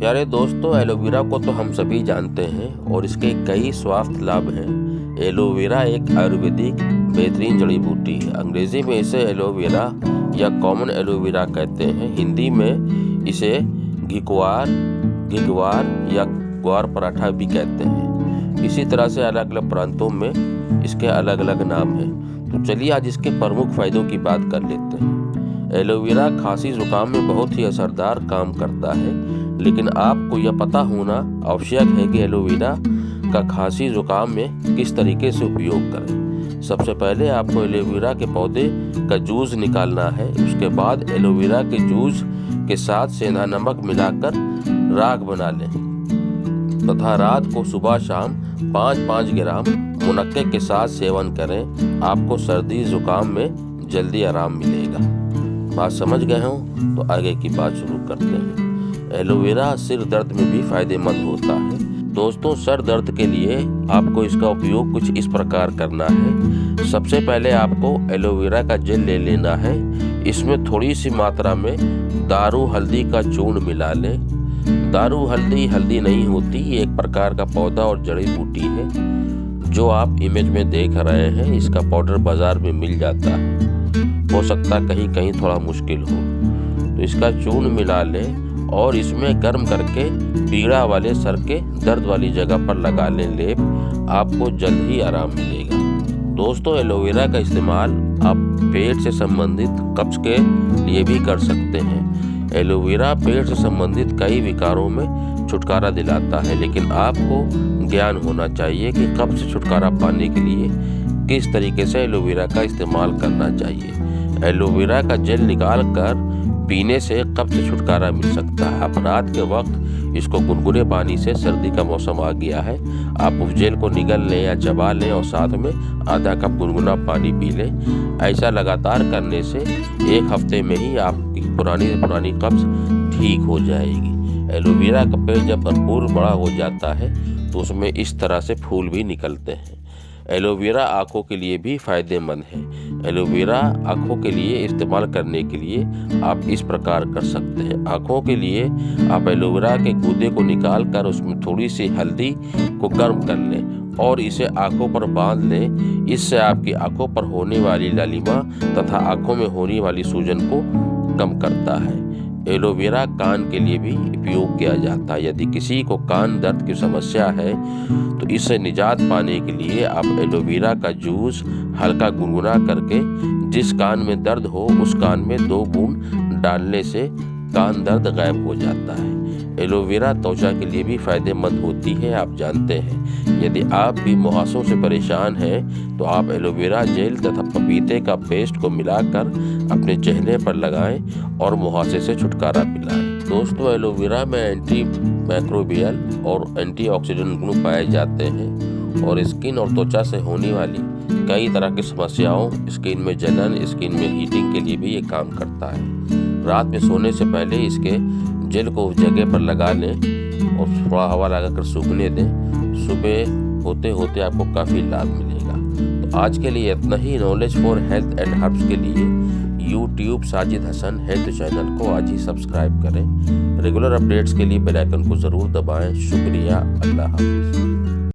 प्यारे दोस्तों, एलोवेरा को तो हम सभी जानते हैं और इसके कई स्वास्थ्य लाभ हैं। एलोवेरा एक आयुर्वेदिक बेहतरीन जड़ी बूटी है। अंग्रेजी में इसे एलोवेरा या कॉमन एलोवेरा कहते हैं। हिंदी में इसे घिग्वार या ग्वार पराठा भी कहते हैं। इसी तरह से अलग अलग प्रांतों में इसके अलग अलग नाम हैं। तो चलिए आज इसके प्रमुख फायदों की बात कर लेते हैं। एलोवेरा खांसी जुकाम में बहुत ही असरदार काम करता है, लेकिन आपको यह पता होना आवश्यक है कि एलोवेरा का खांसी जुकाम में किस तरीके से उपयोग करें। सबसे पहले आपको एलोवेरा के पौधे का जूस निकालना है। उसके बाद एलोवेरा के जूस के साथ सेंधा नमक मिलाकर राख बना लें तथा रात को सुबह शाम 5-5 ग्राम मुनक्के के साथ सेवन करें। आपको सर्दी जुकाम में जल्दी आराम मिलेगा। बात समझ गए हो तो आगे की बात शुरू करते हैं। एलोवेरा सिर दर्द में भी फायदेमंद होता है। दोस्तों, सर दर्द के लिए आपको इसका उपयोग कुछ इस प्रकार करना है। सबसे पहले आपको एलोवेरा का जेल ले लेना है। इसमें थोड़ी सी मात्रा में दारू हल्दी का चूर्ण मिला लें। दारू हल्दी नहीं होती, ये एक प्रकार का पौधा और जड़ी बूटी है जो आप इमेज में देख रहे हैं। इसका पाउडर बाजार में मिल जाता है। हो सकता कहीं कहीं थोड़ा मुश्किल हो, तो इसका चूर्ण मिला लें और इसमें गर्म करके पीड़ा वाले सर के दर्द वाली जगह पर लगा लें लेप। आपको जल्द ही आराम मिलेगा। दोस्तों, एलोवेरा का इस्तेमाल आप पेट से संबंधित कब्ज के लिए भी कर सकते हैं। एलोवेरा पेट से संबंधित कई विकारों में छुटकारा दिलाता है, लेकिन आपको ज्ञान होना चाहिए कि कब्ज से छुटकारा पाने के लिए किस तरीके से एलोवेरा का इस्तेमाल करना चाहिए। एलोवेरा का जेल निकाल कर पीने से कब्ज से छुटकारा मिल सकता है। आप रात के वक्त इसको गुनगुने पानी से, सर्दी का मौसम आ गया है, आप उस जेल को निगल लें या चबा लें और साथ में आधा कप गुनगुना पानी पी लें। ऐसा लगातार करने से 1 हफ्ते में ही आपकी पुरानी कब्ज ठीक हो जाएगी। एलोवेरा का पेड़ जब भरपूर बड़ा हो जाता है तो उसमें इस तरह से फूल भी निकलते हैं। एलोवेरा आँखों के लिए भी फायदेमंद है। एलोवेरा आँखों के लिए इस्तेमाल करने के लिए आप इस प्रकार कर सकते हैं। आँखों के लिए आप एलोवेरा के गूदे को निकाल कर उसमें थोड़ी सी हल्दी को गर्म कर लें और इसे आँखों पर बांध लें। इससे आपकी आँखों पर होने वाली लालिमा तथा आँखों में होने वाली सूजन को कम करता है। एलोवेरा कान के लिए भी उपयोग किया जाता है। यदि किसी को कान दर्द की समस्या है तो इससे निजात पाने के लिए आप एलोवेरा का जूस हल्का गुनगुना करके जिस कान में दर्द हो उस कान में 2 बूंद डालने से कान दर्द गायब हो जाता है। एलोवेरा त्वचा के लिए भी फायदेमंद होती है, आप जानते हैं। यदि आप भी मुहासों से परेशान हैं तो आप एलोवेरा जेल तथा पपीते का पेस्ट को मिलाकर अपने चेहरे पर लगाएं और मुहासे से छुटकारा पाएं। दोस्तों, एलोवेरा में एंटी माइक्रोबियल और एंटीऑक्सीडेंट गुण पाए जाते हैं और स्किन और त्वचा से होने वाली कई तरह की समस्याओं, स्किन में जलन, स्किन में हीटिंग के लिए भी ये काम करता है। रात में सोने से पहले इसके जेल को उस जगह पर लगा लें और थोड़ा हवा लगाकर सूखने दें। सुबह होते होते आपको काफ़ी लाभ मिलेगा। तो आज के लिए इतना ही। Knowledge for health and herbs के लिए YouTube Sajid Hasan health channel को आज ही सब्सक्राइब करें। रेगुलर अपडेट्स के लिए बेल आइकन को ज़रूर दबाएं। शुक्रिया। अल्लाह हाफिज़।